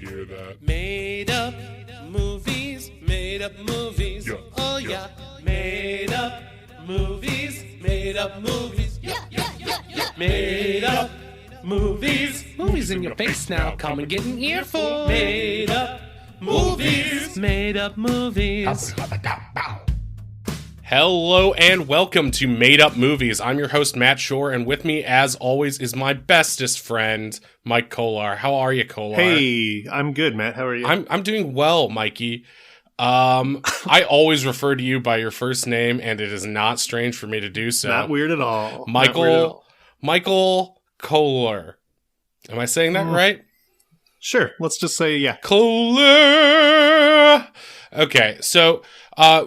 hear that? Made up movies, made up movies. Yeah, Oh yeah. Made up movies, made up movies. Made up movies. Movies in your face now. Come and get an earful. Made up movies, made up movies. Hello and welcome to Made Up Movies. I'm your host, Matt Shore, and with me, as always, is my bestest friend, Mike Kolar. How are you, Kolar? Hey, I'm good, Matt. How are you? I'm doing well, Mikey. I always refer to you by your first name, and it is not strange for me to do so. Not weird at all. Michael Kolar. Am I saying that right? Sure. Let's just say, yeah. Kolar! Okay, so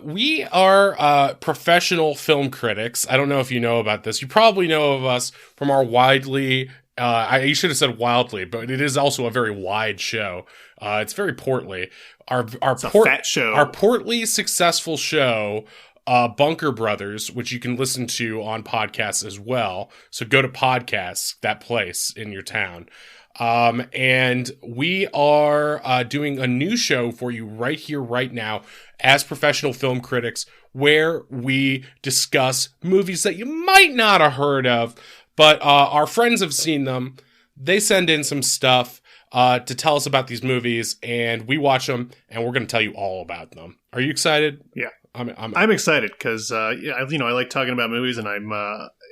we are professional film critics. I don't know if you know about this. You probably know of us from our widely, you should have said wildly, but it is also a very wide show. It's very portly. It's a fat show. Our portly successful show, Bunker Brothers, which you can listen to on podcasts as well. So go to podcasts, that place in your town. And we are doing a new show for you right here, right now, as professional film critics, where we discuss movies that you might not have heard of, but our friends have seen them. They send in some stuff to tell us about these movies, and we watch them, and we're going to tell you all about them. Are you excited? Yeah. I'm excited because, I like talking about movies, and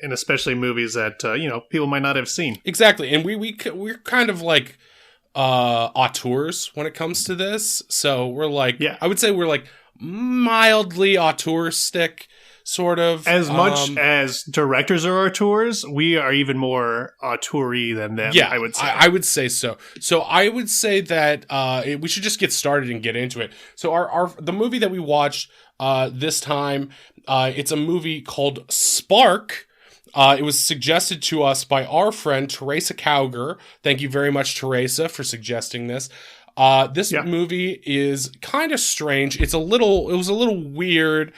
and especially movies that, people might not have seen. Exactly. And we're kind of like auteurs when it comes to this. So we're like, yeah. I would say we're like mildly auteuristic, sort of. As much as directors are auteurs, we are even more auteur-y than them, yeah, I would say. I would say so. So I would say that we should just get started and get into it. So the movie that we watched this time, it's a movie called Spark. It was suggested to us by our friend Teresa Cowger. Thank you very much, Teresa, for suggesting this. This movie is kind of strange. It was a little weird.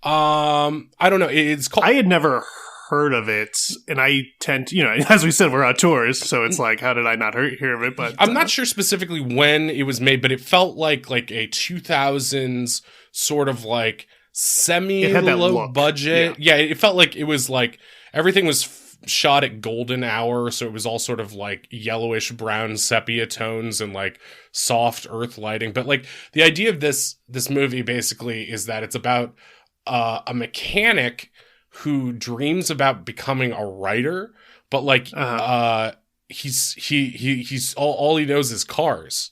I don't know. It's called. I had never heard of it, and I tend to, as we said, we're auteurs, so it's like, how did I not hear of it? But I'm not sure specifically when it was made, but it felt like a 2000s sort of like semi-low budget. Yeah, it felt like it was like everything was shot at golden hour, so it was all sort of like yellowish brown sepia tones and like soft earth lighting. But like the idea of this movie basically is that it's about a mechanic who dreams about becoming a writer, but like he's all he knows is cars.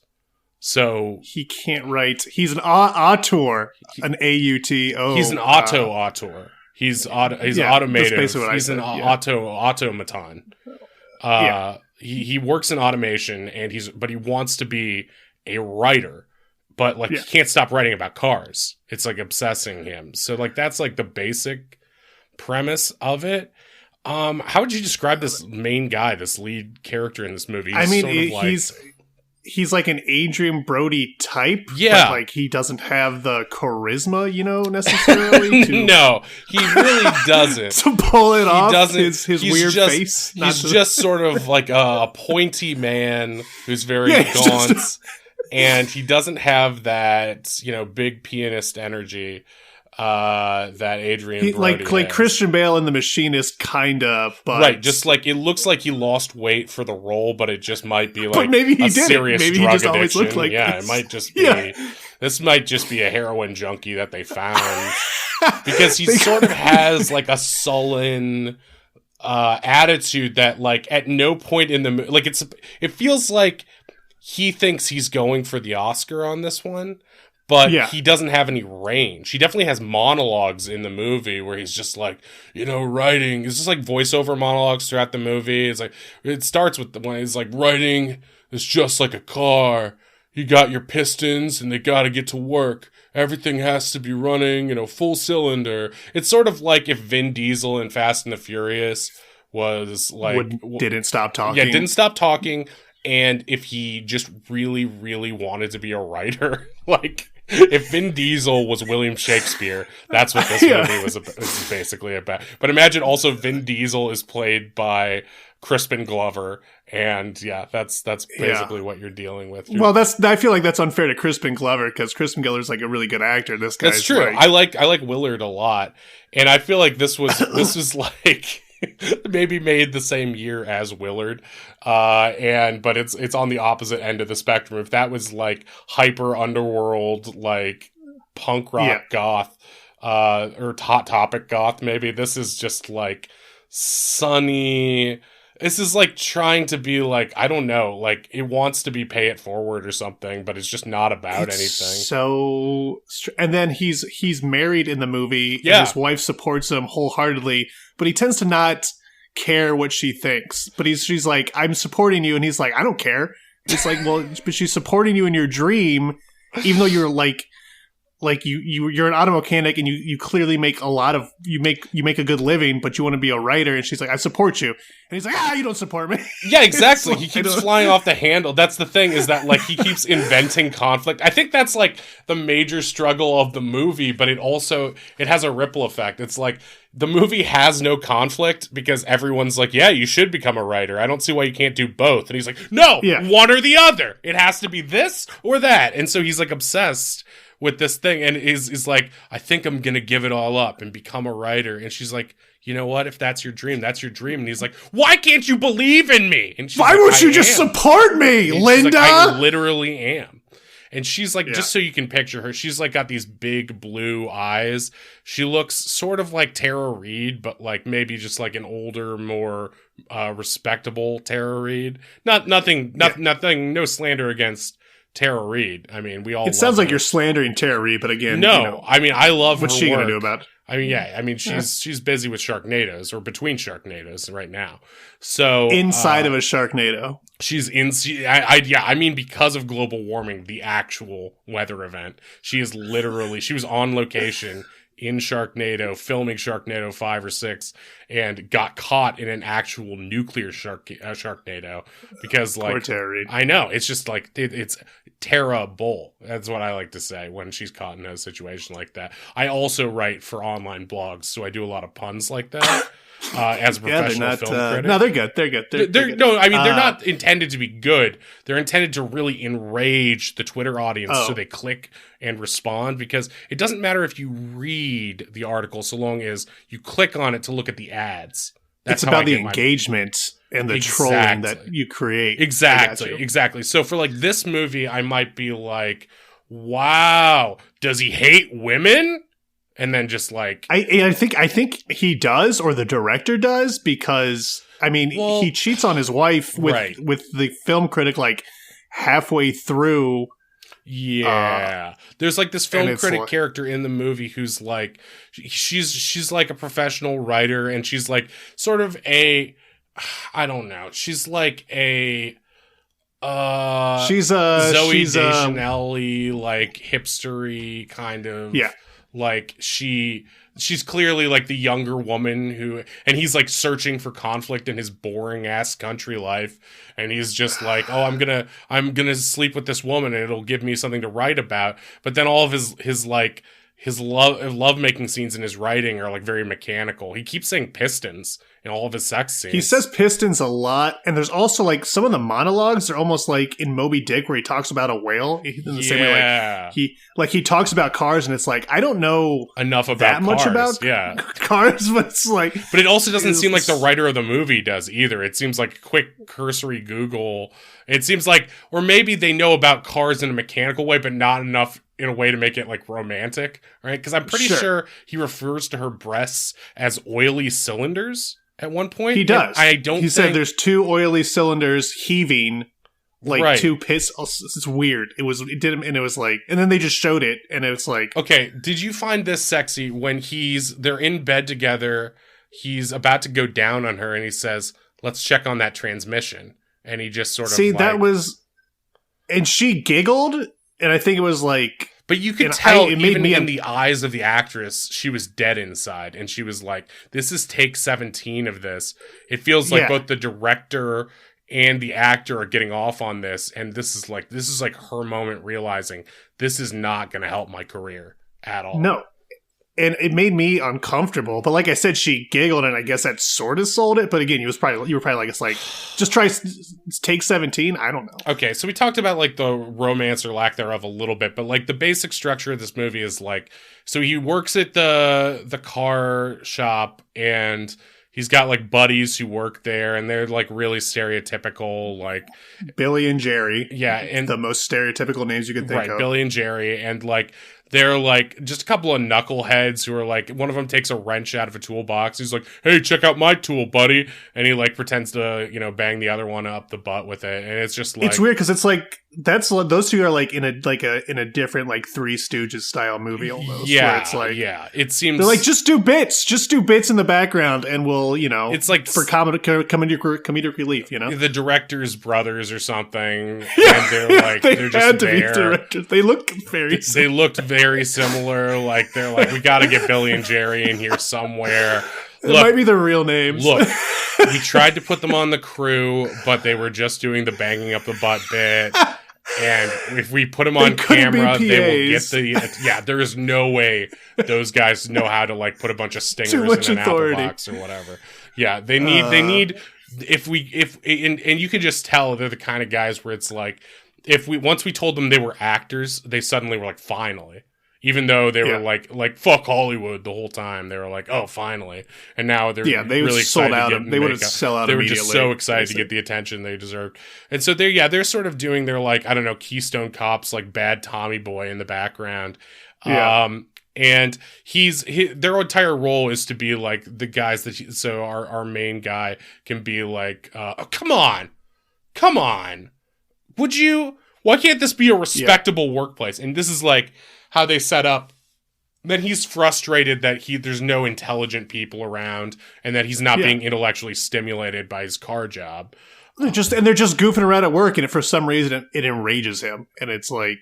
So he can't write. He's an auteur, an AUTO. He's an auteur. He's automated. He's an automaton. He works in automation, but he wants to be a writer, but like he can't stop writing about cars. It's like obsessing him. So like that's like the basic premise of it. How would you describe this main guy, this lead character in this movie? He's like an Adrian Brody type. Yeah. But like he doesn't have the charisma, necessarily. No, he really doesn't. To pull it off. Doesn't. His weird face. He's just sort of like a pointy man who's very gaunt. And he doesn't have that, big pianist energy that Adrian Brody like has. Christian Bale in The Machinist, kinda, but right, just like it looks like he lost weight for the role, but it just might be like but maybe he a did serious maybe drug he just addiction. Always looked like this. It might just be. This might just be a heroin junkie that they found because he sort of has like a sullen attitude that like at no point in the like it feels like he thinks he's going for the Oscar on this one. But he doesn't have any range. He definitely has monologues in the movie where he's just like, writing. It's just like voiceover monologues throughout the movie. It's like, it starts with the one he's like, writing is just like a car. You got your pistons and they got to get to work. Everything has to be running, full cylinder. It's sort of like if Vin Diesel in Fast and the Furious was like... didn't stop talking. Yeah, didn't stop talking. And if he just really, really wanted to be a writer, like... If Vin Diesel was William Shakespeare, that's what this movie was basically about. But imagine also Vin Diesel is played by Crispin Glover, and yeah, that's basically what you're dealing with. Well, I feel like that's unfair to Crispin Glover because Crispin Glover's like a really good actor. This guy's that's true. I like Willard a lot, and I feel like this was like maybe made the same year as Willard, but it's on the opposite end of the spectrum. If that was like hyper underworld, like punk rock goth, or Hot Topic goth, maybe this is just like sunny. This is like trying to be like, I don't know, like it wants to be Pay It Forward or something, but it's just not about anything. So, and then he's married in the movie, and his wife supports him wholeheartedly, but he tends to not care what she thinks. But she's like, I'm supporting you, and he's like, I don't care. It's like, well, but she's supporting you in your dream, even though you're like you're an auto mechanic and you clearly make you make a good living, but you want to be a writer. And she's like, I support you. And he's like, you don't support me. Yeah, exactly. He keeps flying off the handle. That's the thing, is that like he keeps inventing conflict. I think that's like the major struggle of the movie, but it has a ripple effect. It's like the movie has no conflict because everyone's like, yeah, you should become a writer. I don't see why you can't do both. And he's like, no, one or the other. It has to be this or that. And so he's like obsessed with this thing, and is like, I think I'm gonna give it all up and become a writer. And she's like, you know what? If that's your dream, that's your dream. And he's like, why can't you believe in me? And she's why won't you just support me, Linda? Like, I literally am. And she's like, just so you can picture her, she's like got these big blue eyes. She looks sort of like Tara Reid, but like maybe just like an older, more respectable Tara Reid. Nothing, no slander against Tara Reid. I mean, we all. It sounds like you're slandering Tara Reid, but again, no. I mean, I love what's her she work. Gonna do about it? I mean, yeah. I mean, she's busy with Sharknadoes, or between Sharknadoes right now. So inside of a Sharknado, she's in. I mean, because of global warming, the actual weather event, she is literally. She was on location in Sharknado, filming Sharknado 5 or 6, and got caught in an actual nuclear Sharknado because, like, poor Tara Reid. I know, it's just like it's terrible. That's what I like to say when she's caught in a situation like that. I also write for online blogs, so I do a lot of puns like that. As a professional film critic. No, they're good. They're good. No, I mean, they're not intended to be good. They're intended to really enrage the Twitter audience so they click and respond, because it doesn't matter if you read the article so long as you click on it to look at the ads. It's about the engagement and the trolling that you create. Exactly. So for like this movie, I might be like, wow, does he hate women? And then just like I think he does, or the director does, because I mean, he cheats on his wife with the film critic like halfway through. Yeah, there's like this film critic character in the movie who's like, she's like a professional writer, and she's like sort of I don't know, she's like a she's Zoe Deschanel-y, like hipstery kind of like she's clearly like the younger woman who, and he's like searching for conflict in his boring ass country life, and he's just like, oh, I'm gonna sleep with this woman and it'll give me something to write about. But then all of his love making scenes in his writing are like very mechanical. He keeps saying pistons in all of his sex scenes. He says pistons a lot, and there's also like some of the monologues are almost like in Moby Dick, where he talks about a whale in the same way. Like he talks about cars, and it's like, I don't know enough about that much about cars, but it's like, but it also doesn't seem like the writer of the movie does either. It seems like quick cursory Google. It seems like, or maybe they know about cars in a mechanical way, but not enough in a way to make it like romantic, right? Because I'm pretty sure he refers to her breasts as oily cylinders at one point. He does. He said there's two oily cylinders heaving, like two pits. It's weird. It did, and it was like, and then they just showed it, and it was like, okay, did you find this sexy when they're in bed together? He's about to go down on her, and he says, "Let's check on that transmission." And he just sort of that was, and she giggled. And I think it was like... But you could tell, even in the eyes of the actress, she was dead inside. And she was like, this is take 17 of this. It feels like both the director and the actor are getting off on this, and this is like her moment realizing this is not going to help my career at all. No. And it made me uncomfortable. But like I said, she giggled, and I guess that sort of sold it. But again, you were probably like, it's like, just try take 17. I don't know. Okay, so we talked about like the romance or lack thereof a little bit, but like the basic structure of this movie is like, so he works at the car shop, and he's got like buddies who work there, and they're like really stereotypical, like Billy and Jerry. Yeah, and the most stereotypical names you could think of. Right, Billy and Jerry, and like they're like just a couple of knuckleheads who are like, one of them takes a wrench out of a toolbox. He's like, "Hey, check out my tool, buddy," and he like pretends to bang the other one up the butt with it, and it's just like, it's weird because it's like those two are like in a different like Three Stooges style movie almost. Yeah, where it's like, it seems they're like, just do bits in the background, and we'll it's like for comedic relief. The director's brothers or something. Yeah, and they're like they're just there. Directors. They look they looked very similar. Like they're like, we got to get Billy and Jerry in here somewhere. It might be their real names. Look, we tried to put them on the crew, but they were just doing the banging up the butt bit. And if we put them on camera, they will get the... Yeah, there is no way those guys know how to, like, put a bunch of stingers in an apple box or whatever. Yeah, they need... And you can just tell they're the kind of guys where it's like, once we told them they were actors, they suddenly were like, finally. Even though they were like fuck Hollywood the whole time, they were like, oh, finally, and now they're they really sold excited out. They would have sell out. They were just so excited to get the attention they deserved, and so they're sort of doing their like, I don't know, Keystone Cops, like bad Tommy boy in the background. And their entire role is to be like the guys so our main guy can be like, oh, come on, why can't this be a respectable workplace? And this is like how they set up. Then he's frustrated that there's no intelligent people around, and that he's not being intellectually stimulated by his car job. They're just goofing around at work, and for some reason it enrages him. And it's like,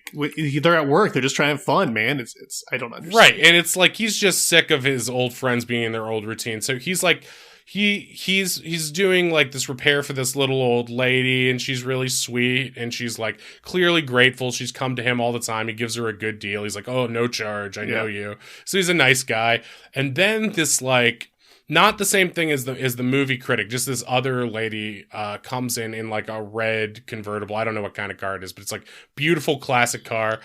they're at work, they're just trying to have fun, man. It's I don't understand. Right, and it's like he's just sick of his old friends being in their old routine. So he's like, he's doing like this repair for this little old lady, and she's really sweet, and she's like clearly grateful. She's come to him all the time. He gives her a good deal. He's like, oh, no charge, I know you. So he's a nice guy. And then this like, not the same thing as the movie critic, just this other lady comes in like a red convertible. I don't know what kind of car it is, but it's like beautiful classic car.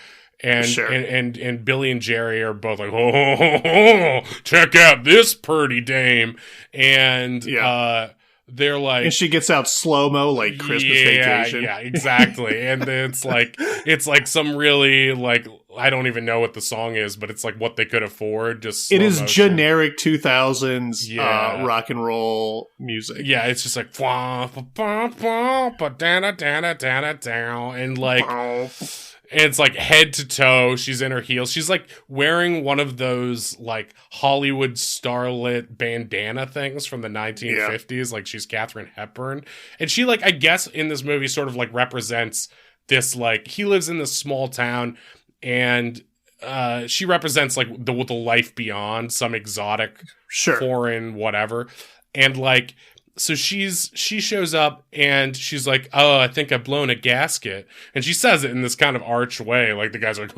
And, and Billy and Jerry are both like, oh, check out this pretty dame. And they're like, and she gets out slow-mo like Christmas Vacation. Yeah, exactly. And then it's like some really like, I don't even know what the song is, but it's like what they could afford. Just it is generic 2000s rock and roll music. Yeah, it's just like and like. And it's like head to toe. She's in her heels. She's like wearing one of those like Hollywood starlet bandana things from the 1950s. Like she's Katharine Hepburn. And she like, I guess in this movie sort of like represents this, like he lives in this small town, and she represents like the life beyond, some exotic foreign whatever. And like, so she shows up, and she's like, oh, I think I've blown a gasket. And she says it in this kind of arch way. Like the guy's like,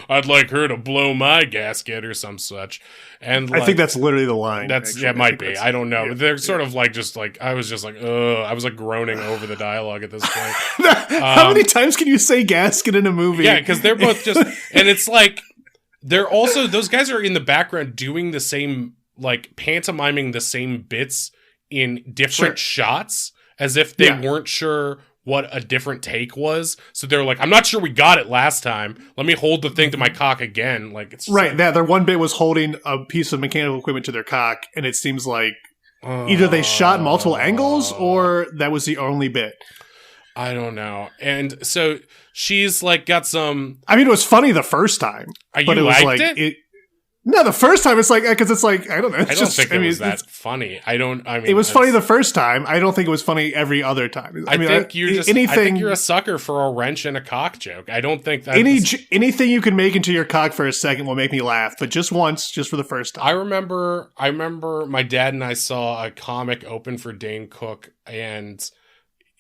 I'd like her to blow my gasket or some such. And like, I think that's literally the line. It might be. I don't know. Yeah, they're sort of like, just like, I was just like, I was like groaning over the dialogue at this point. How many times can you say gasket in a movie? Yeah, because they're both just, and it's like, they're also, those guys are in the background doing the same, like pantomiming the same bits in different shots, as if they weren't sure what a different take was. So they're like, I'm not sure we got it last time. Let me hold the thing to my cock again. Like it's right. That their one bit was holding a piece of mechanical equipment to their cock, and it seems like either they shot multiple angles or that was the only bit. I don't know. And so she's like got some. I mean, it was funny the first time, but it was like it. No, the first time it's like, because it's like, I don't know. I don't think it was that funny. It was funny the first time. I don't think it was funny every other time. I think you're a sucker for a wrench and a cock joke. I don't think that anything you can make into your cock for a second will make me laugh, but just once, just for the first time. I remember my dad and I saw a comic open for Dane Cook, and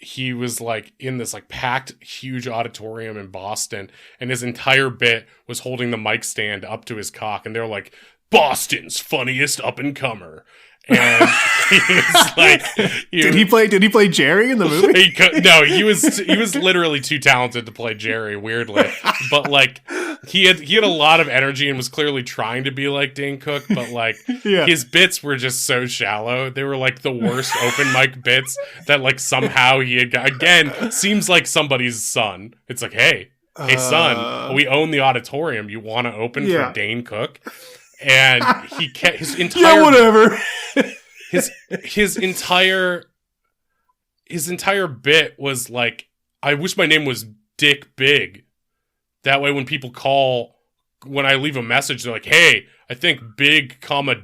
he was like in this like packed huge auditorium in Boston, and his entire bit was holding the mic stand up to his cock, and they're like, Boston's funniest up and comer. And he was like, did he play Jerry in the movie? No, he was literally too talented to play Jerry, weirdly. But like he had a lot of energy and was clearly trying to be like Dane Cook, but like his bits were just so shallow. They were like the worst open mic bits that like somehow he had got. Again, seems like somebody's son. It's like, hey son, we own the auditorium. You want to open for Dane Cook? And he kept his entire whatever. his entire bit was like, I wish my name was Dick Big. That way when I leave a message, they're like, hey, I think Big,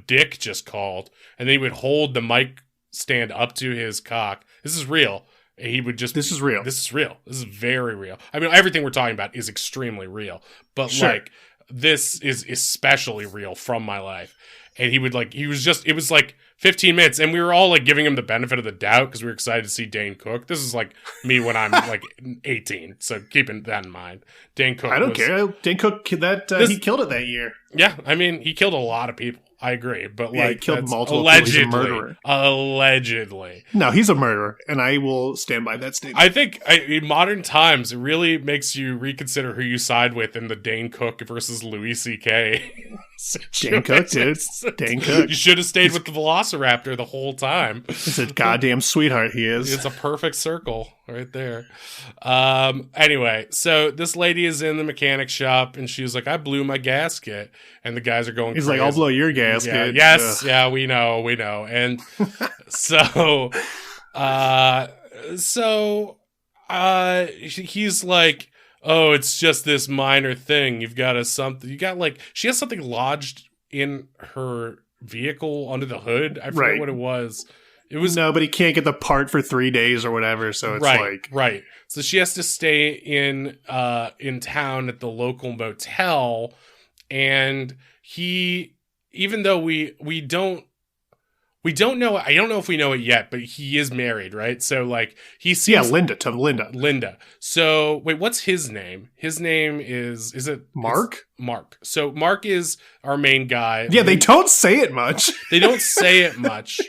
Dick just called. And then he would hold the mic stand up to his cock. This is real. He would just... This is real. This is real. This is very real. I mean, everything we're talking about is extremely real. But like... This is especially real from my life. And it was like 15 minutes, and we were all like giving him the benefit of the doubt because we were excited to see Dane Cook. This is like me when I'm like 18, so keeping that in mind. Dane Cook. I don't care. Dane Cook, he killed it that year. Yeah, I mean, he killed a lot of people. I agree, but like he killed multiple allegedly, people. He's a murderer. Allegedly, no, he's a murderer, and I will stand by that statement. I think in modern times, it really makes you reconsider who you side with in the Dane Cook versus Louis C.K. Dane Cook, dude. Dane Cook. You should have stayed with the Velociraptor the whole time. He's a goddamn sweetheart. He is. It's a perfect circle right there. Anyway, so this lady is in the mechanic shop, and she's like, "I blew my gasket," and the guys are going. He's crazy. like, "I'll blow your gasket." Yeah, yes, yeah, we know, and so, he's like, "Oh, it's just this minor thing. She has something lodged in her vehicle under the hood. I forget what it was. It was no, but he can't get the part for 3 days or whatever. So it's right. So she has to stay in town at the local motel, and he, even though we don't know, I don't know if we know it yet, but he is married, right? So like he seems Linda. So wait, what's his name? His name is it Mark? Mark. So Mark is our main guy. Yeah, they don't say it much. They don't say it much.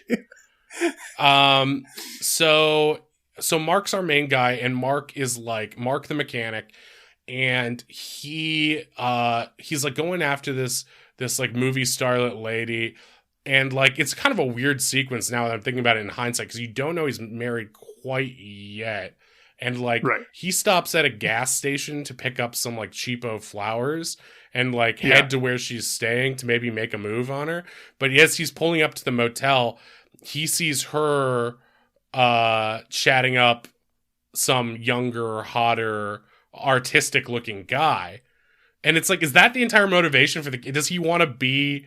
So Mark's our main guy, and Mark is like Mark the mechanic, and he's like going after this like movie starlet lady, and like it's kind of a weird sequence now that I'm thinking about it in hindsight, because you don't know he's married quite yet, and like he stops at a gas station to pick up some like cheapo flowers and like head to where she's staying to maybe make a move on her, but as he's pulling up to the motel, he sees her chatting up some younger, hotter, artistic looking guy. And it's like, is that the entire motivation for does he want to be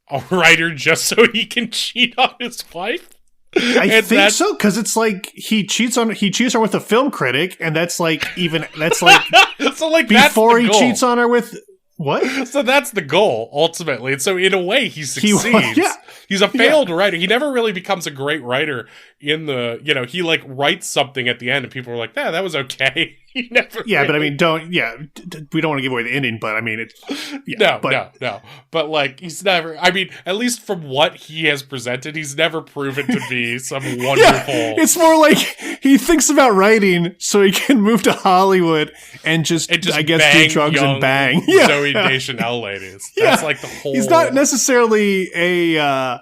a writer just so he can cheat on his wife? I think so, because it's like he cheats her with a film critic, and that's like so like before he cheats on her with what? So that's the goal, ultimately. And so in a way, he succeeds. He's a failed writer. He never really becomes a great writer he like writes something at the end and people are like, that was okay. He never but I mean, we don't want to give away the ending, but I mean, no. But like, he's never, I mean, at least from what he has presented, he's never proven to be some wonderful. It's more like he thinks about writing so he can move to Hollywood and just I guess, do drugs and bang. Zoe Deschanel ladies. That's like the whole. He's not necessarily a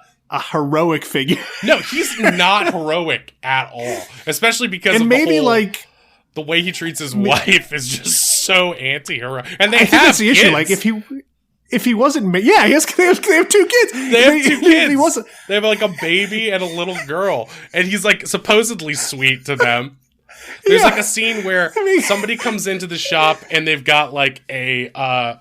heroic figure. No, he's not heroic at all. Especially because of the way he treats his wife is just so anti-heroic. And I think that's the issue. Like if he wasn't, they have 2 kids. They have 2 kids. They have like a baby and a little girl, and he's like supposedly sweet to them. There's like a scene where somebody comes into the shop and they've got like a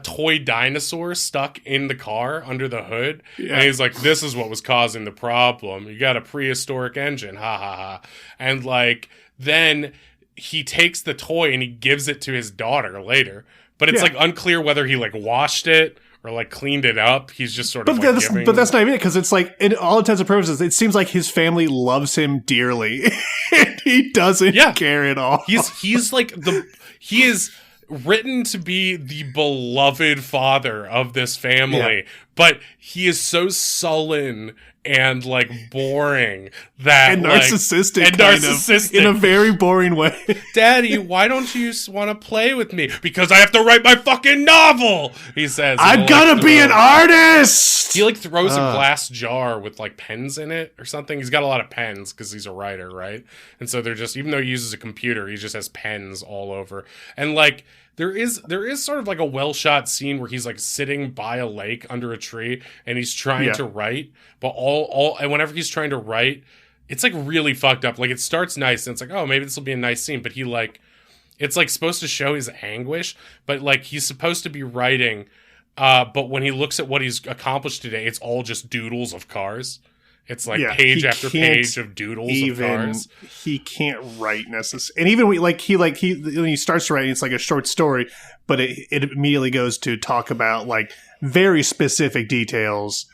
toy dinosaur stuck in the car under the hood. Yeah. And he's like, this is what was causing the problem. You got a prehistoric engine. Ha ha ha. And like, then he takes the toy and he gives it to his daughter later. But it's like unclear whether he like washed it or like cleaned it up. He's just sort but of that's, but that's not even it, because it's like, in all intents and purposes, it seems like his family loves him dearly. And he doesn't care at all. He's like he is written to be the beloved father of this family, but he is so sullen and like boring that and narcissistic, like, and narcissistic in a very boring way. Daddy, why don't you want to play with me? Because I have to write my fucking novel, he says. I'm gonna be an artist. He like throws a glass jar with like pens in it or something. He's got a lot of pens because he's a writer, right? And so they're just, even though he uses a computer, he just has pens all over. And like there is sort of like a well shot scene where he's like sitting by a lake under a tree and he's trying to write, but and whenever he's trying to write, it's like really fucked up. Like it starts nice and it's like, oh, maybe this will be a nice scene, but he like, it's like supposed to show his anguish, but like he's supposed to be writing, but when he looks at what he's accomplished today, it's all just doodles of cars. It's like page after page of doodles of cars. He can't write necessarily, and even when he starts writing, it's like a short story, but it immediately goes to talk about like very specific details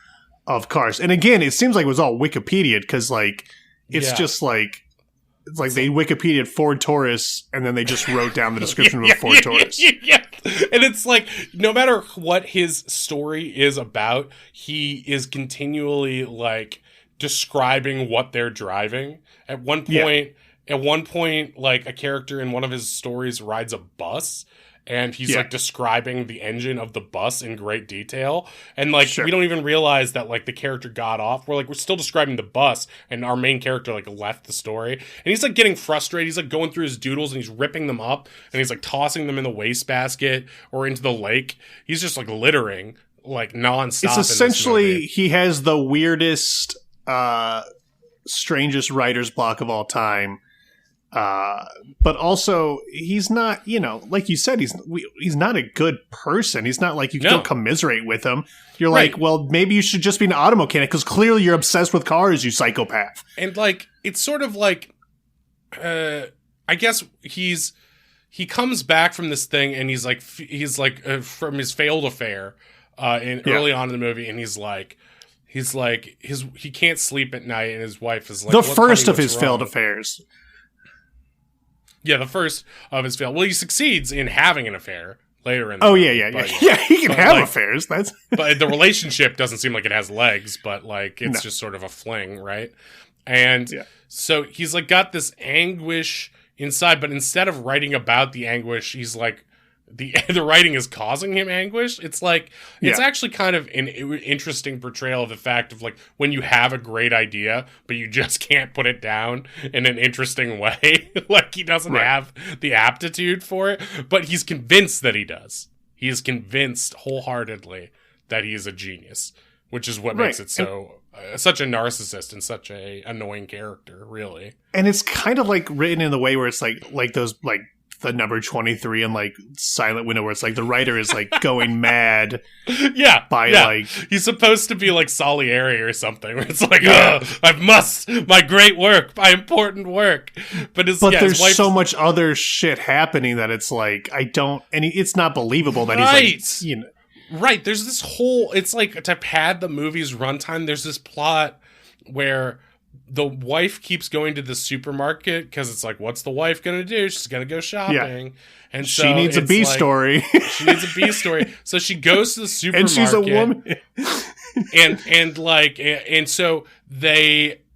of cars. And again, it seems like it was all Wikipedia, because like it's just like, it's like they Wikipedia'd Ford Taurus and then they just wrote down the description of a Ford Taurus. And it's like, no matter what his story is about, he is continually like describing what they're driving. At one point, like a character in one of his stories rides a bus, and he's like describing the engine of the bus in great detail. And like we don't even realize that like the character got off. We're still describing the bus, and our main character like left the story. And he's like getting frustrated. He's like going through his doodles and he's ripping them up and he's like tossing them in the wastebasket or into the lake. He's just like littering like nonstop. It's essentially, he has the weirdest, strangest writer's block of all time. But also, he's not, like you said, he's not a good person. He's not like you don't commiserate with him. You're like, well, maybe you should just be an auto mechanic, because clearly you're obsessed with cars, you psychopath. And like, it's sort of like, I guess he comes back from this thing, and he's like from his failed affair, early on in the movie, and he's like he can't sleep at night, and his wife is like, the first of his failed affairs. Yeah, the first of his failed. Well, he succeeds in having an affair later in the movie. Yeah, he can have affairs. But the relationship doesn't seem like it has legs, but like it's just sort of a fling, right? And so he's like got this anguish inside, but instead of writing about the anguish, he's like, the writing is causing him anguish. It's like, it's actually kind of an interesting portrayal of the fact of like when you have a great idea, but you just can't put it down in an interesting way. Like he doesn't have the aptitude for it, but he's convinced that he does. He is convinced wholeheartedly that he is a genius, which is what makes it so such a narcissist and such a annoying character, really. And it's kind of like written in the way where it's like those like the number 23 and like Silent Window, where it's like the writer is like going mad. Like he's supposed to be like Salieri or something, where it's like, my great work, my important work. But there's so much other shit happening that it's like, it's not believable that he's like, Right. There's this whole, it's like to pad the movie's runtime, there's this plot where the wife keeps going to the supermarket because it's like, what's the wife going to do? She's going to go shopping. And so she needs a B story. She needs a B story. So she goes to the supermarket. And she's a woman. and so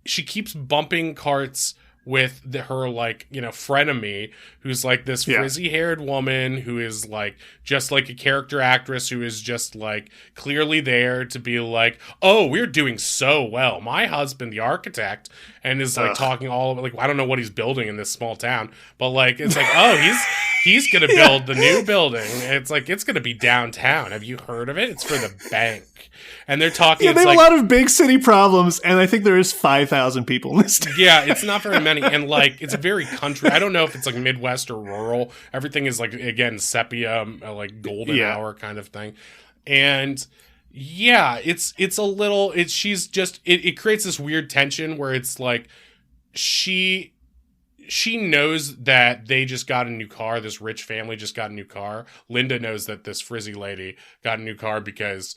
she keeps bumping carts with her like, frenemy, who's like this frizzy haired woman who is like just like a character actress who is just like clearly there to be like, oh, we're doing so well. My husband, the architect, and is like talking all about like, I don't know what he's building in this small town, but like it's like, oh, he's gonna build the new building. It's like, it's gonna be downtown. Have you heard of it? It's for the bank. And they're talking. Yeah, they have a lot of big city problems, and I think there is 5,000 people in this town. Yeah, it's not very many, and like it's very country. I don't know if it's like Midwest or rural. Everything is like, again, sepia, like golden hour kind of thing, and it's a little. It creates this weird tension where it's like she she knows that they just got a new car. This rich family just got a new car. Linda knows that this frizzy lady got a new car because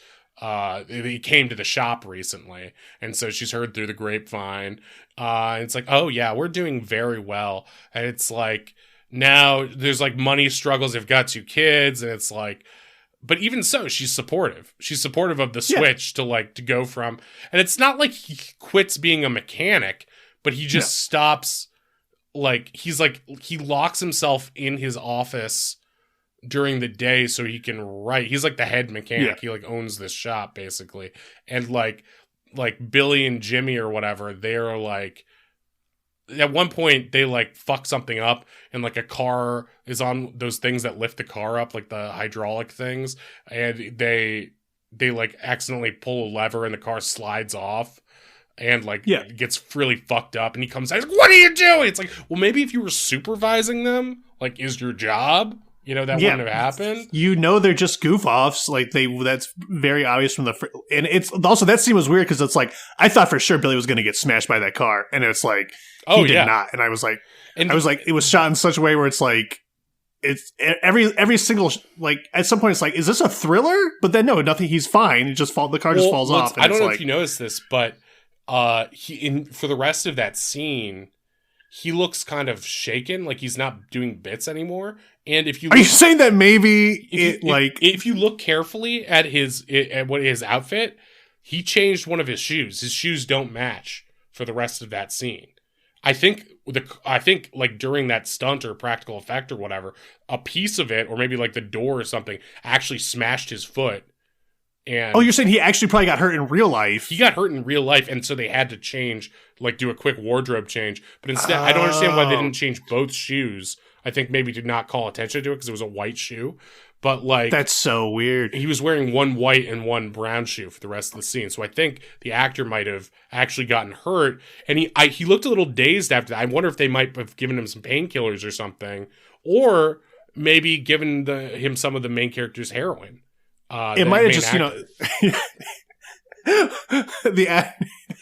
he came to the shop recently, and so she's heard through the grapevine. It's like, oh yeah, we're doing very well, and it's like now there's like money struggles. They've got 2 kids, and it's like, but even so, she's supportive. She's supportive of the switch to go from, and it's not like he quits being a mechanic, but he just stops. He locks himself in his office during the day so he can write. He's like the head mechanic. He owns this shop basically. And like Billy and Jimmy or whatever, they're like, at one point they fuck something up and a car is on those things that lift the car up, like the hydraulic things. And they accidentally pull a lever and the car slides off. And gets really fucked up, and he comes out. He's like, "What are you doing?" It's like, well, maybe if you were supervising them, is your job, that wouldn't have happened. They're just goof offs. That's very obvious from and it's also that scene was weird because it's like I thought for sure Billy was going to get smashed by that car, and it's like he did not. And I was like, it was shot in such a way where it's like it's every single at some point it's like, is this a thriller? But then no, nothing. He's fine. The car just falls off. I don't know if you noticed this, but. For the rest of that scene, he looks kind of shaken, like he's not doing bits anymore. And if you are you saying that maybe if you look carefully at his outfit, he changed one of his shoes. His shoes don't match for the rest of that scene. I think during that stunt or practical effect or whatever, a piece of it, or maybe the door or something, actually smashed his foot. And you're saying he actually probably got hurt in real life? He got hurt in real life, and so they had to change, do a quick wardrobe change. But instead, I don't understand why they didn't change both shoes. I think maybe did not call attention to it because it was a white shoe. But that's so weird. He was wearing one white and one brown shoe for the rest of the scene. So I think the actor might have actually gotten hurt, and he looked a little dazed after that. I wonder if they might have given him some painkillers or something, or maybe given him some of the main character's heroin. It might have just,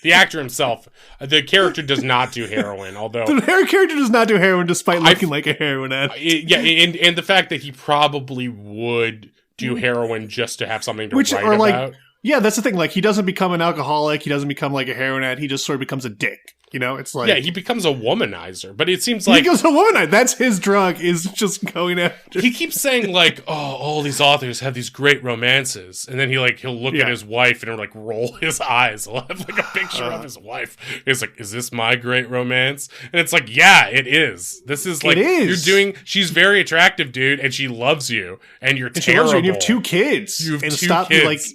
the actor himself, the character does not do heroin, although the character does not do heroin despite looking like a heroin addict. And the fact that he probably would do heroin just to have something to write about. Yeah, that's the thing. He doesn't become an alcoholic. He doesn't become a heroin addict. He just sort of becomes a dick. It's he becomes a womanizer, but it seems like he becomes a womanizer. That's his drug, is just going after. He keeps saying all these authors have these great romances, and then he'll look at his wife and roll his eyes. He'll have a picture of his wife. He's like, "Is this my great romance?" And it's like, yeah, it is. This is it is. She's very attractive, dude, and she loves you, and you're terrible. She loves you, and you have 2 kids. You have 2 kids.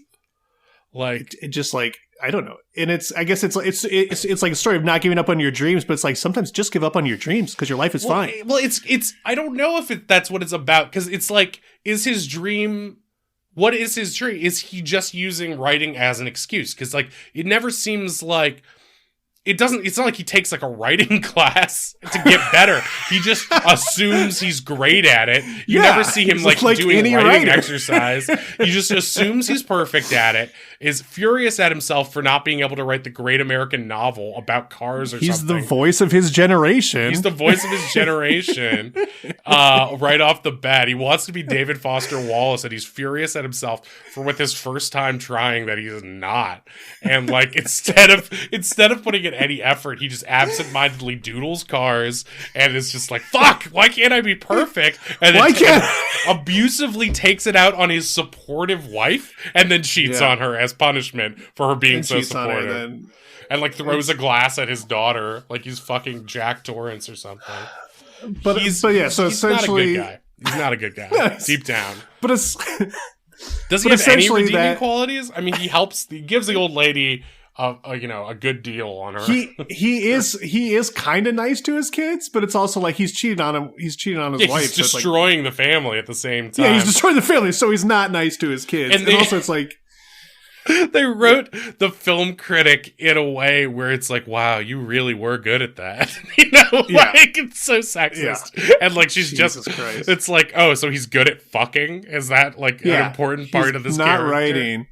I don't know, and I guess it's like a story of not giving up on your dreams, but it's sometimes just give up on your dreams because your life is fine. Well, it's I don't know if that's what it's about, because it's is his dream? What is his dream? Is he just using writing as an excuse? Because it never seems like. It's not like he takes a writing class to get better. He just assumes he's great at it. You never see him doing writing exercise. He just assumes he's perfect at it, is furious at himself for not being able to write the great American novel about cars or something. He's the voice of his generation. He's the voice of his generation. Right off the bat, he wants to be David Foster Wallace, and he's furious at himself for with his first time trying that he's not. And instead of putting in any effort, he just absentmindedly doodles cars, and it's just fuck, why can't I be perfect? And abusively takes it out on his supportive wife, and then cheats on her as punishment for her being so supportive. And throws a glass at his daughter like he's fucking Jack Torrance or something. So essentially, he's not a good guy. Deep down. But it's does he have any redeeming qualities? I mean, he gives the old lady a good deal on her. He is kind of nice to his kids, but it's also he's cheating on him. He's cheating on his wife. He's destroying the family at the same time. Yeah, he's destroying the family, so he's not nice to his kids. And also it's they wrote the film critic in a way where it's wow, you really were good at that. It's so sexist. Yeah. And she's Jesus Christ. It's oh, so he's good at fucking? Is that an important part of this not character? Writing.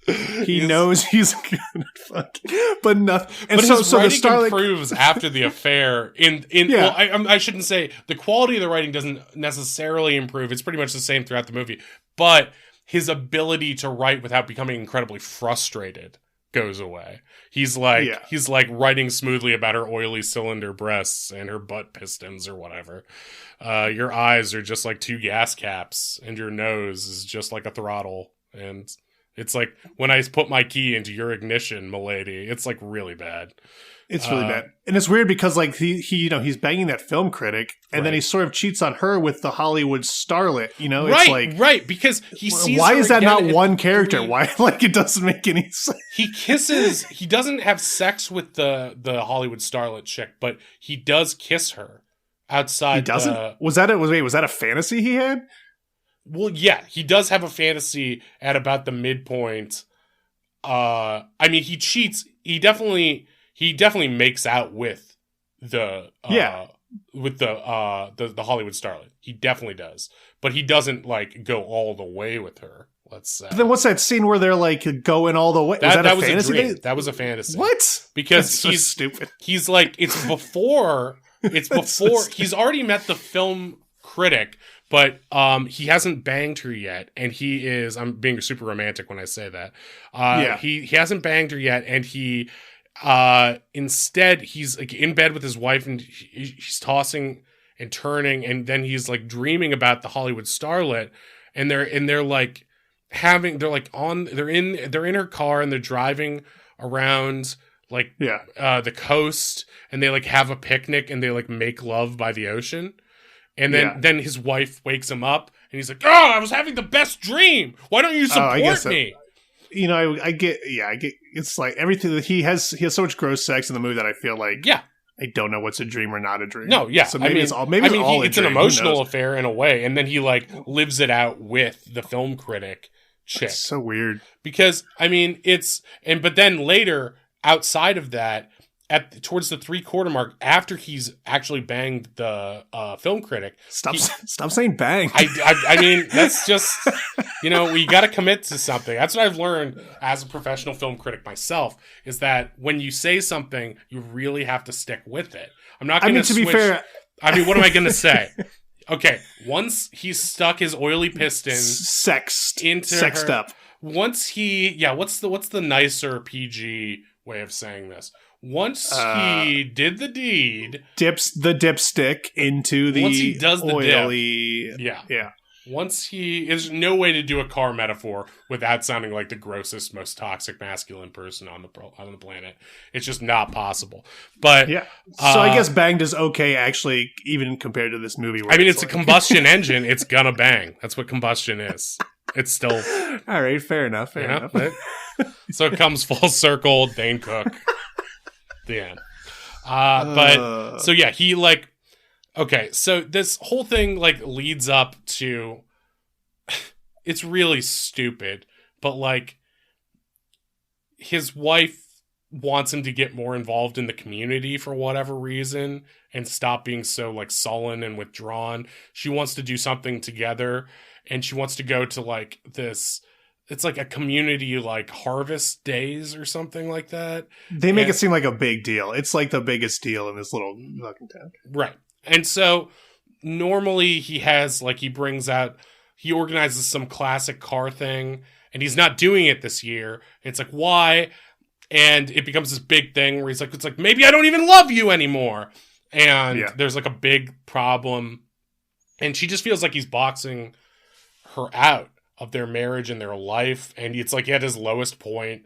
He knows he's gonna fuck, but nothing. And but so his the writing Starlight improves after the affair. Well, I shouldn't say the quality of the writing doesn't necessarily improve. It's pretty much the same throughout the movie, but his ability to write without becoming incredibly frustrated goes away. He's like writing smoothly about her oily cylinder breasts and her butt pistons or whatever. Your eyes are just like 2 gas caps, and your nose is just like a throttle. And it's like when I put my key into your ignition, milady. It's like really bad. It's really bad. And it's weird because like he he's banging that film critic, and then he sort of cheats on her with the Hollywood starlet, It's like right, because he sees why her is that again not one character? Why it doesn't make any sense. He doesn't have sex with the Hollywood starlet chick, but he does kiss her outside. He doesn't? Was that a fantasy he had? Well, yeah, he does have a fantasy at about the midpoint. I mean, he cheats. He definitely makes out with the Hollywood starlet. He definitely does, but he doesn't like go all the way with her. Let's say. But then what's that scene where they're like going all the way? That was a dream. That was a fantasy. What? Because That's so stupid. He's like it's before. So he's already met the film critic. But he hasn't banged her yet, and he is. I'm being super romantic when I say that. He hasn't banged her yet, and he instead he's like in bed with his wife, and he's tossing and turning, and then he's like dreaming about the Hollywood starlet, and they're in her car, and they're driving around the coast, and they like have a picnic, and they like make love by the ocean. And then his wife wakes him up, and he's like, "Oh, I was having the best dream. Why don't you support me?" I get. It's like everything that he has so much gross sex in the movie that I feel like, I don't know what's a dream or not a dream. No, yeah. So maybe it's an emotional affair in a way, and then he like lives it out with the film critic chick. That's so weird. Because I mean, but then later outside of that. Towards the 3/4 mark, after he's actually banged the film critic, stop saying bang. I mean, that's just we got to commit to something. That's what I've learned as a professional film critic myself. Is that when you say something, you really have to stick with it. I'm not going to switch. Be fair, I mean, what am I going to say? Okay, once he's stuck his oily piston sexed her, up. Once what's the nicer PG way of saying this? Once he did the deed, dips the dipstick into the once he does the oily dip, yeah. Once there's no way to do a car metaphor without sounding like the grossest, most toxic masculine person on the planet. It's just not possible. But so I guess banged is okay, actually, even compared to this movie. I mean, it's a combustion engine. It's gonna bang. That's what combustion is. It's still all right. Fair enough. Fair enough. So it comes full circle. Dane Cook. The end. But so yeah, he like okay, so this whole thing like leads up to it's really stupid, but like his wife wants him to get more involved in the community for whatever reason and stop being so like sullen and withdrawn. She wants to do something together, and she wants to go to like this. It's like a community like harvest days or something like that. They make it seem like a big deal. It's like the biggest deal in this little fucking town. Right. And so normally he organizes some classic car thing, and he's not doing it this year. It's like, why? And it becomes this big thing where it's like, maybe I don't even love you anymore. And there's like a big problem. And she just feels like he's boxing her out of their marriage and their life, and it's like at his lowest point.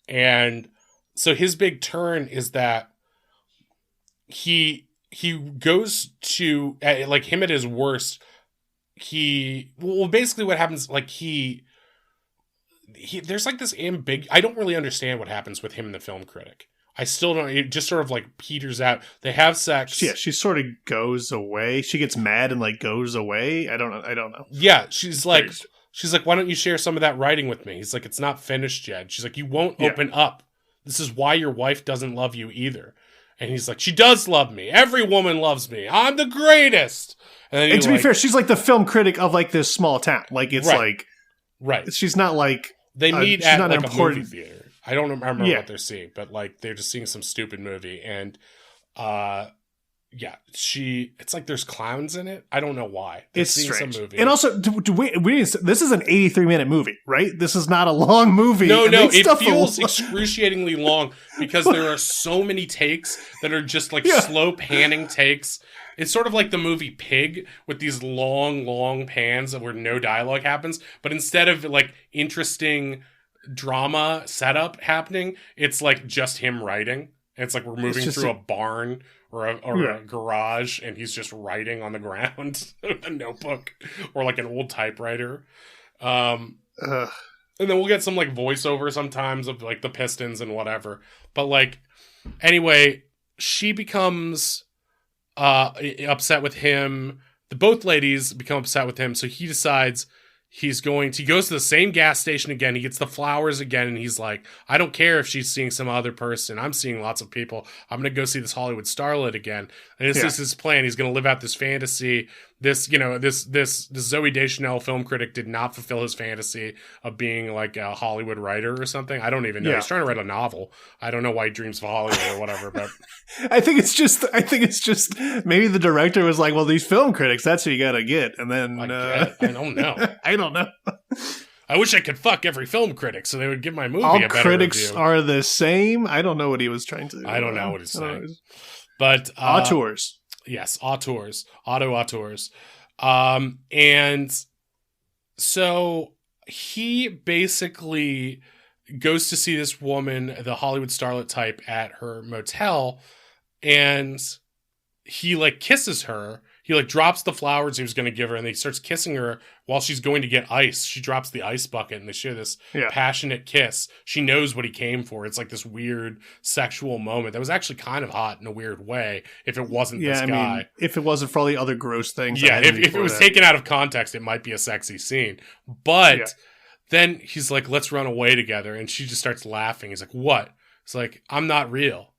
And so his big turn is that he goes to like him at his worst. Basically what happens, like he there's like this I don't really understand what happens with him and the film critic. I still don't. It just sort of like peters out. They have sex. Yeah, she sort of goes away. She gets mad and like goes away. I don't know. Yeah, she's like, why don't you share some of that writing with me? He's like, it's not finished yet. She's like, you won't open up. This is why your wife doesn't love you either. And he's like, she does love me. Every woman loves me. I'm the greatest. And to be fair, she's like the film critic of like this small town. Like it's like, right. She's not like They meet at like a movie theater. I don't remember what they're seeing, but like they're just seeing some stupid movie, and it's like there's clowns in it. I don't know why. It's strange. Some movie. And also, this is an 83-minute movie, right? This is not a long movie. No, it feels excruciatingly long because there are so many takes that are just like slow panning takes. It's sort of like the movie Pig with these long pans where no dialogue happens, but instead of like interesting drama setup happening, it's like just him writing. And it's like we're moving through a barn or a garage, and he's just writing on the ground with a notebook or like an old typewriter. And then we'll get some like voiceover sometimes of like the Pistons and whatever. But like, anyway, she becomes upset with him. Both ladies become upset with him, so he decides he goes to the same gas station again. He gets the flowers again, and he's like, I don't care if she's seeing some other person. I'm seeing lots of people. I'm going to go see this Hollywood starlet again. And this is his plan. He's going to live out this fantasy. This Zooey Deschanel film critic did not fulfill his fantasy of being like a Hollywood writer or something. I don't even know. He's trying to write a novel. I don't know why he dreams of Hollywood or whatever, but I think it's just maybe the director was like, well, these film critics, that's who you got to get. And then I don't know. I don't know. I wish I could fuck every film critic so they would give my movie all a better critics review. Are the same. I don't know what he was trying to. I don't know what he's saying. But auteurs. Yes, auteurs. Auto-auteurs. And so he basically goes to see this woman, the Hollywood starlet type, at her motel, and he like kisses her. He like drops the flowers he was going to give her, and he starts kissing her while she's going to get ice. She drops the ice bucket, and they share this passionate kiss. She knows what he came for. It's like this weird sexual moment that was actually kind of hot in a weird way. If it wasn't this guy, mean, if it wasn't for all the other gross things, if it was taken out of context, it might be a sexy scene. But then he's like, "Let's run away together," and she just starts laughing. He's like, "What?" It's like, "I'm not real,"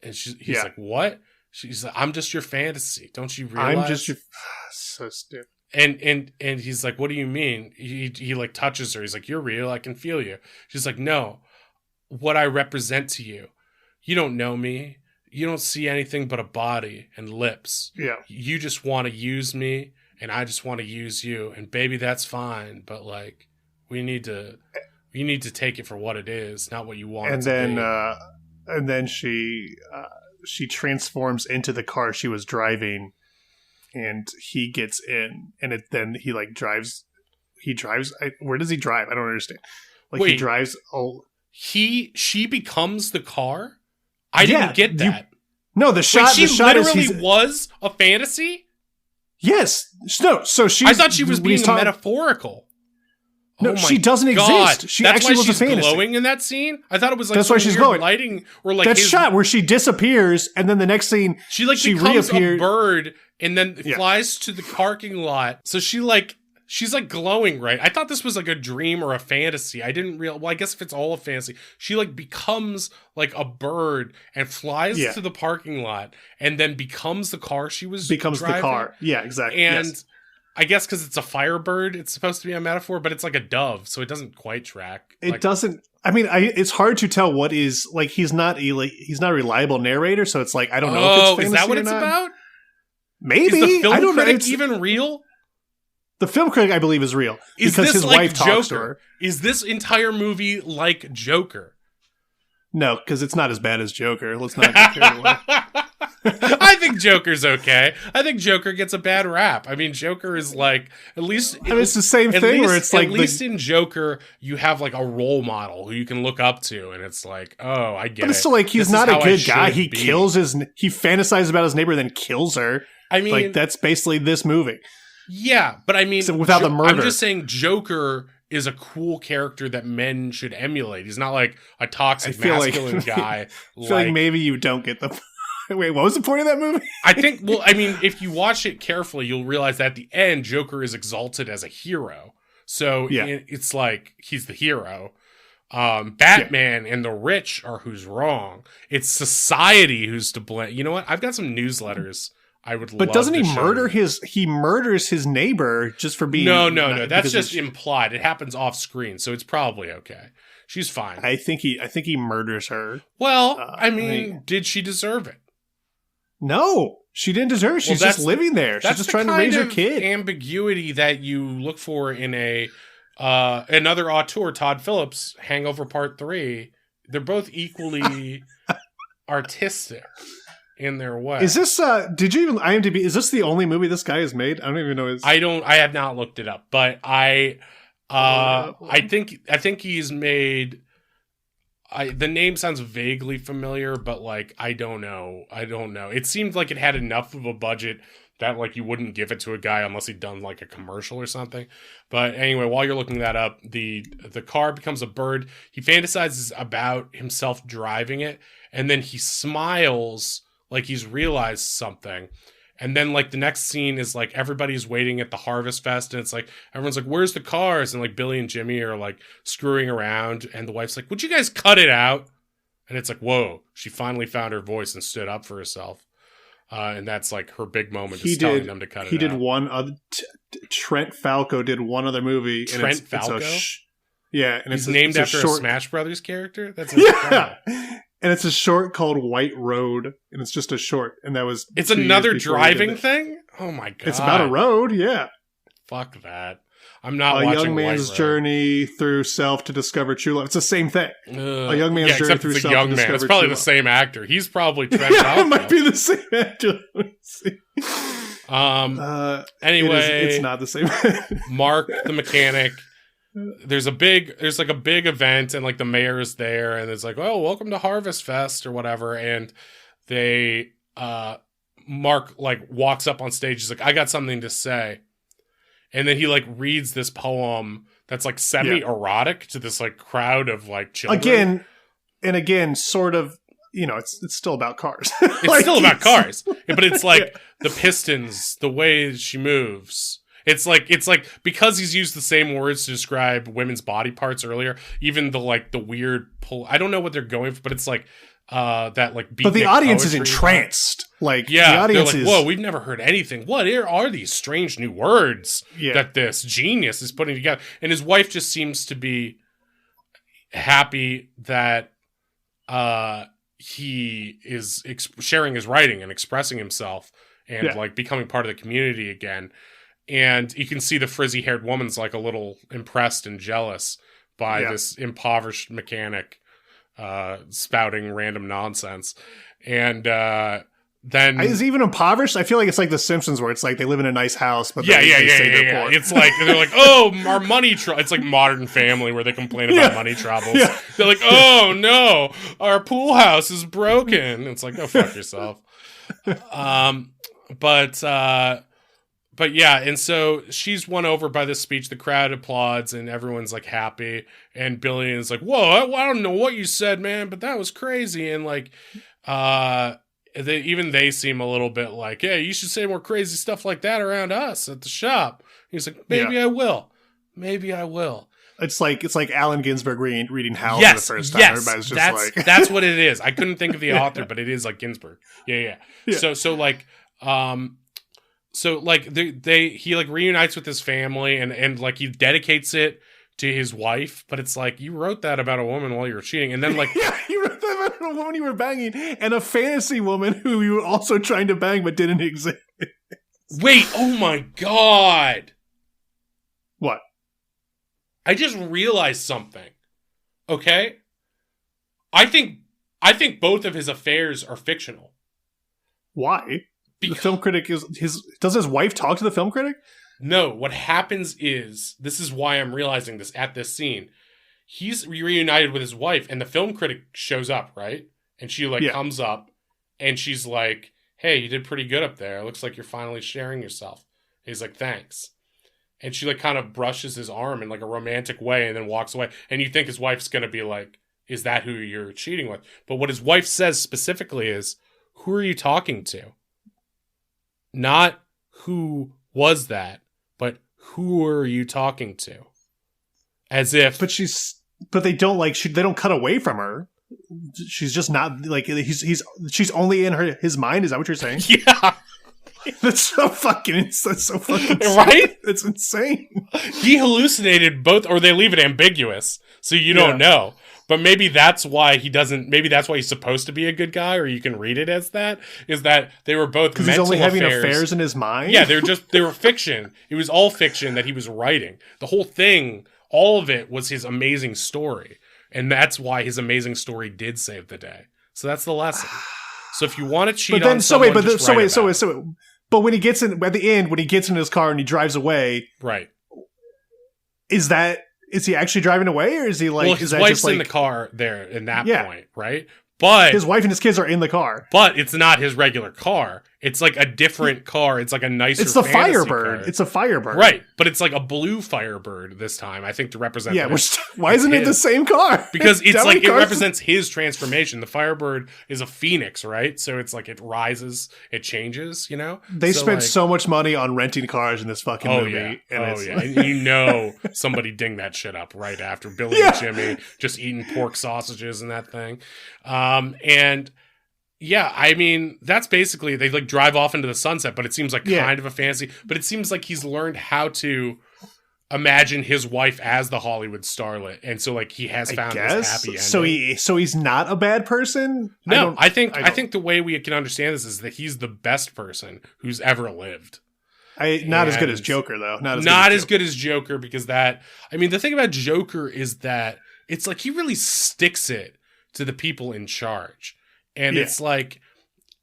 and he's like, "What?" She's like, I'm just your fantasy. Don't you realize? I'm just your... So stupid. And he's like, what do you mean? He like touches her. He's like, you're real. I can feel you. She's like, no. What I represent to you. You don't know me. You don't see anything but a body and lips. Yeah. You just want to use me, and I just want to use you. And baby, that's fine. But like, we need to take it for what it is, not what you want it to be. And then she transforms into the car she was driving, and he gets in, and then he like drives. He drives. Where does he drive? I don't understand. Like, wait, he drives. She becomes the car. I didn't get that. No, the shot. She the shot literally was a fantasy. Yes. No. So she. I thought she was being metaphorical. No, she doesn't exist. She that's actually why was she's a fantasy. Glowing in that scene. I thought it was like that's why she's glowing. Lighting or like that shot where she disappears, and then the next scene she becomes a bird and then flies to the parking lot. So she's like glowing, right? I thought this was like a dream or a fantasy. I didn't realize. Well, I guess if it's all a fantasy, she like becomes like a bird and flies to the parking lot, and then becomes the car she was driving. The car. Yeah, exactly. And I guess because it's a firebird, it's supposed to be a metaphor, but it's like a dove, so it doesn't quite track. It doesn't. I mean, it's hard to tell what is like. He's not a reliable narrator, so it's like I don't know if it's fantasy. Is that what or it's not. about? Maybe. Is the film I don't critic know. even real? The film critic, I believe, is real because his like wife talks to her. Is this entire movie like Joker? No, because it's not as bad as Joker. Let's not get carried away. I think Joker's okay. I think Joker gets a bad rap. I mean, Joker is like, at least... I mean, it's the same thing where it's like... At least in Joker, you have like a role model who you can look up to, and it's like, oh, I get it. But it's still like, he's not a good guy. He kills he fantasizes about his neighbor, then kills her. I mean... Like, that's basically this movie. Yeah, but I mean... So without the murder. I'm just saying Joker is a cool character that men should emulate. He's not like a toxic masculine guy. I feel like maybe you don't get the... Wait, what was the point of that movie? I think, well, I mean, if you watch it carefully, you'll realize that at the end, Joker is exalted as a hero. So it's like he's the hero. Batman and the rich are who's wrong. It's society who's to blame. You know what? I've got some newsletters I would But love doesn't to he show murder you. he murders his neighbor just for being... No. That's just implied. It happens off screen, so it's probably okay. She's fine. I think he murders her. Well, I mean, did she deserve it? No, she didn't deserve it. She's just living there. She's just trying to raise her kid. Ambiguity that you look for in another auteur, Todd Phillips, Hangover Part 3. They're both equally artistic in their way. Is this did you even IMDb, is this the only movie this guy has made? I don't even know his... I have not looked it up, but I think he's made... the name sounds vaguely familiar, but like I don't know. It seemed like it had enough of a budget that like you wouldn't give it to a guy unless he'd done like a commercial or something. But anyway, while you're looking that up, the car becomes a bird. He fantasizes about himself driving it, and then he smiles like he's realized something. And then, like, the next scene is, like, everybody's waiting at the Harvest Fest, and it's, like, everyone's like, where's the cars? And, like, Billy and Jimmy are, like, screwing around, and the wife's like, would you guys cut it out? And it's like, whoa, she finally found her voice and stood up for herself. And that's, like, her big moment is telling them to cut it out. He did one other... Trent Falco did one other movie. Trent Falco? Yeah. And he's named after a Smash Brothers character? That's yeah! And it's a short called White Road, and it's just a short, and that was... It's another driving thing? Oh my god. It's about a road, yeah. Fuck that. I'm not watching A young man's journey through self to discover true love. It's the same thing. A young man's journey through self to discover true love. It's probably the same actor. He's probably Trent Falco. It might be the same actor. Let me see. Anyway... It's not the same. Mark, the mechanic... There's like a big event, and like the mayor is there, and it's like, oh, welcome to Harvest Fest or whatever. And they, Mark like walks up on stage. He's like, I got something to say. And then he like reads this poem that's like semi-erotic to this like crowd of like children. Again, sort of, you know, it's still about cars. It's like, still about cars, but it's like the pistons, the way she moves. It's like because he's used the same words to describe women's body parts earlier, even the like the weird pull. I don't know what they're going for, but it's like that like. But the audience is entranced. Like the audience they're like, whoa, we've never heard anything. What are these strange new words that this genius is putting together? And his wife just seems to be happy that he is sharing his writing and expressing himself and like becoming part of the community again. And you can see the frizzy-haired woman's like a little impressed and jealous by this impoverished mechanic spouting random nonsense. And then... Is he even impoverished? I feel like it's like The Simpsons where it's like they live in a nice house, but they're poor. It's like, they're like, oh, our money trouble. It's like Modern Family where they complain about money troubles. Yeah. They're like, oh, no, our pool house is broken. It's like, go fuck yourself. But yeah, and so she's won over by this speech. The crowd applauds, and everyone's like happy. And Billy is like, "Whoa, I don't know what you said, man, but that was crazy." And like, they seem a little bit like, "Hey, you should say more crazy stuff like that around us at the shop." He's like, "Maybe I will. Maybe I will." It's like Allen Ginsberg reading Howl for the first time. Everybody's just that's what it is. I couldn't think of the author, but it is like Ginsberg. Yeah. So he like reunites with his family and like he dedicates it to his wife, but it's like, you wrote that about a woman while you were cheating, and then like you wrote that about a woman you were banging and a fantasy woman who you were also trying to bang but didn't exist. Wait, oh my god. What? I just realized something. Okay? I think both of his affairs are fictional. Why? The film critic does his wife talk to the film critic? No, what happens is, this is why I'm realizing this at this scene. He's reunited with his wife, and the film critic shows up, right? And she comes up, and she's like, "Hey, you did pretty good up there. It looks like you're finally sharing yourself." And he's like, "Thanks." And she like kind of brushes his arm in like a romantic way, and then walks away. And you think his wife's gonna be like, "Is that who you're cheating with?" But what his wife says specifically is, "Who are you talking to?" Not who was that, but who are you talking to? As if, but they don't they don't cut away from her. She's just not like she's only in his mind. Is that what you're saying? Yeah. That's so fucking right? It's insane. He hallucinated both, or they leave it ambiguous, so you don't know. But maybe that's why he doesn't. Maybe that's why he's supposed to be a good guy, or you can read it as that. Is that they were both because he's only having affairs in his mind? Yeah, they were fiction. It was all fiction that he was writing. The whole thing, all of it, was his amazing story, and that's why his amazing story did save the day. So that's the lesson. So if you want to cheat on someone, but when he gets in at the end, when he gets in his car and he drives away, right? Is he actually driving away, or is he like? Well, his wife's in the car there in that point, right? But his wife and his kids are in the car. But it's not his regular car. It's like a different car. It's like a nicer. It's the Firebird. Car. It's a Firebird, right? But it's like a blue Firebird this time. I think to represent. Yeah. Why isn't it the same car? Because it's like it represents his transformation. The Firebird is a phoenix, right? So it's like it rises, it changes. You know, they spent so much money on renting cars in this fucking movie. Yeah. And somebody dinged that shit up right after Billy and Jimmy just eating pork sausages and that thing. And yeah, I mean, that's basically, they like drive off into the sunset, but it seems like kind of a fantasy, but it seems like he's learned how to imagine his wife as the Hollywood starlet. And so like he has found this happy ending. So he's not a bad person? No, I think the way we can understand this is that he's the best person who's ever lived. Not as good as Joker, though. Not as good as Joker, because the thing about Joker is that it's like he really sticks it to the people in charge. And it's like,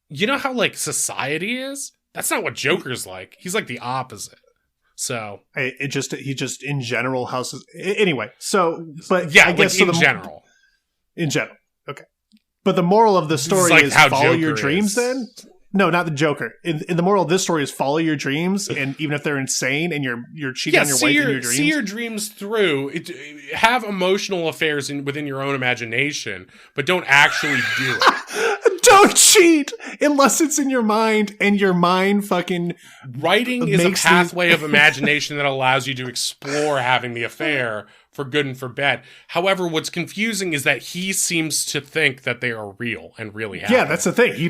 you know how like society is? That's not what Joker's like. He's like the opposite. So he just in general houses anyway. So, but yeah, I guess like in general. In general, okay. But the moral of the story is follow your dreams. Then no, not the Joker. In the moral of this story is follow your dreams, and even if they're insane and you're cheating on your wife in your dreams, see your dreams through. Have emotional affairs within your own imagination, but don't actually do it. Don't cheat unless it's in your mind, and your mind fucking writing is a pathway of imagination that allows you to explore having the affair for good and for bad. However, what's confusing is that he seems to think that they are real and really happen. Yeah, that's the thing. He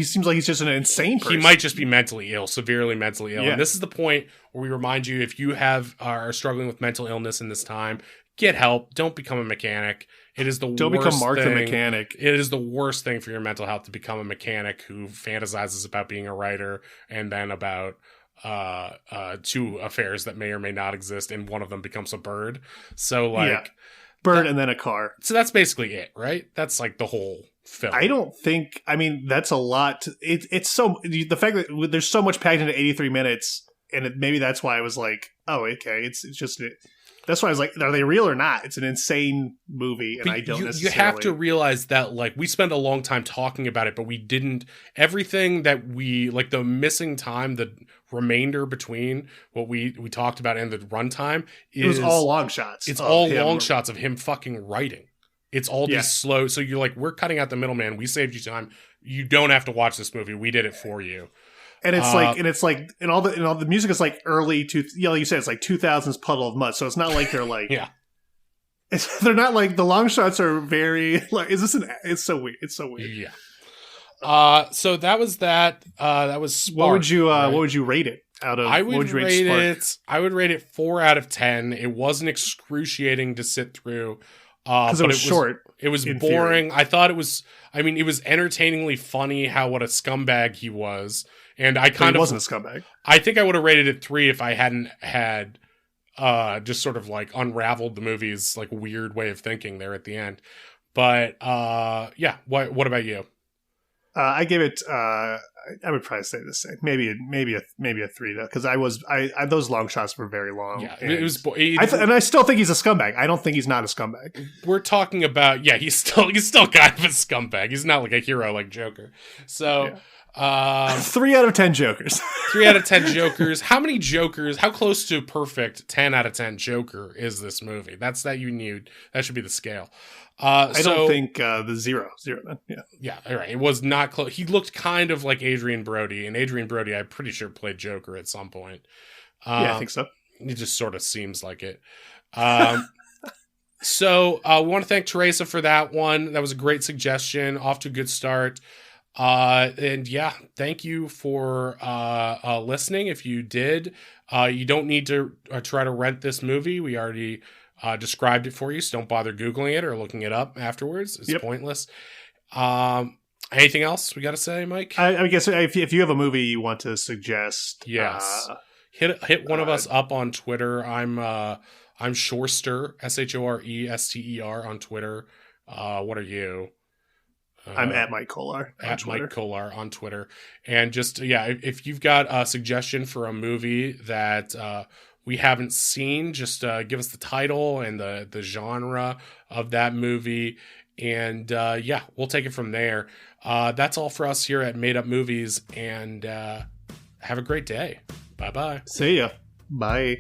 seems like he's just an insane person. He might just be mentally ill, severely mentally ill. Yeah. And this is the point where we remind you, if you are struggling with mental illness in this time, get help. Don't become a mechanic. It is Don't become Mark the mechanic. It is the worst thing for your mental health to become a mechanic who fantasizes about being a writer and then about two affairs that may or may not exist, and one of them becomes a bird. So like bird and then a car. So that's basically it, right? That's like the whole film. That's a lot. It's so, the fact that there's so much packed into 83 minutes, and maybe that's why I was like, oh, okay, it's just. That's why I was like, are they real or not? It's an insane movie, and I don't necessarily... You have to realize that, like, we spent a long time talking about it, but we didn't... Everything that we... Like, the missing time, the remainder between what we talked about and the runtime is... It was all long shots. It's all long shots of him fucking writing. It's all these slow... So you're like, we're cutting out the middleman. We saved you time. You don't have to watch this movie. We did it for you. And it's all the music is like early to, like you said, it's like 2000s Puddle of Mud. So it's not like they're like, they're not like, the long shots are very like, it's so weird. It's so weird. Yeah. So that was that. That was Spark. What would you rate it out of? I would rate it 4 out of 10. It wasn't excruciating to sit through. Because it was short. It was boring. Theory. I thought it was entertainingly funny what a scumbag he was. And he wasn't a scumbag. I think I would have rated it 3 if I hadn't had just sort of like unraveled the movie's like weird way of thinking there at the end. But what about you? I give it. I would probably say the same. Maybe a 3 though, because those long shots were very long. Yeah, it was. And I still think he's a scumbag. I don't think he's not a scumbag. We're talking about he's still kind of a scumbag. He's not like a hero like Joker. So. Yeah. 3 out of 10 Jokers. 3 out of 10 Jokers. How many Jokers? How close to perfect 10 out of 10 Joker is this movie? That should be the scale. I don't think the zero then. Yeah. Yeah. All right. It was not close. He looked kind of like Adrian Brody, and Adrian Brody, I'm pretty sure, played Joker at some point. I think so. It just sort of seems like it. So we want to thank Teresa for that one. That was a great suggestion. Off to a good start. And yeah, thank you for listening. If you did, you don't need to try to rent this movie. We already described it for you, so don't bother Googling it or looking it up afterwards. It's pointless. Anything else we got to say, Mike? I guess if you have a movie you want to suggest, yes, hit one of us up on Twitter. I'm Shorester, SHORESTER on Twitter. What are you? I'm at Mike Kolar Mike Kolar on Twitter. And just, if you've got a suggestion for a movie that we haven't seen, just give us the title and the genre of that movie. And we'll take it from there. That's all for us here at Made Up Movies. And have a great day. Bye-bye. See ya. Bye.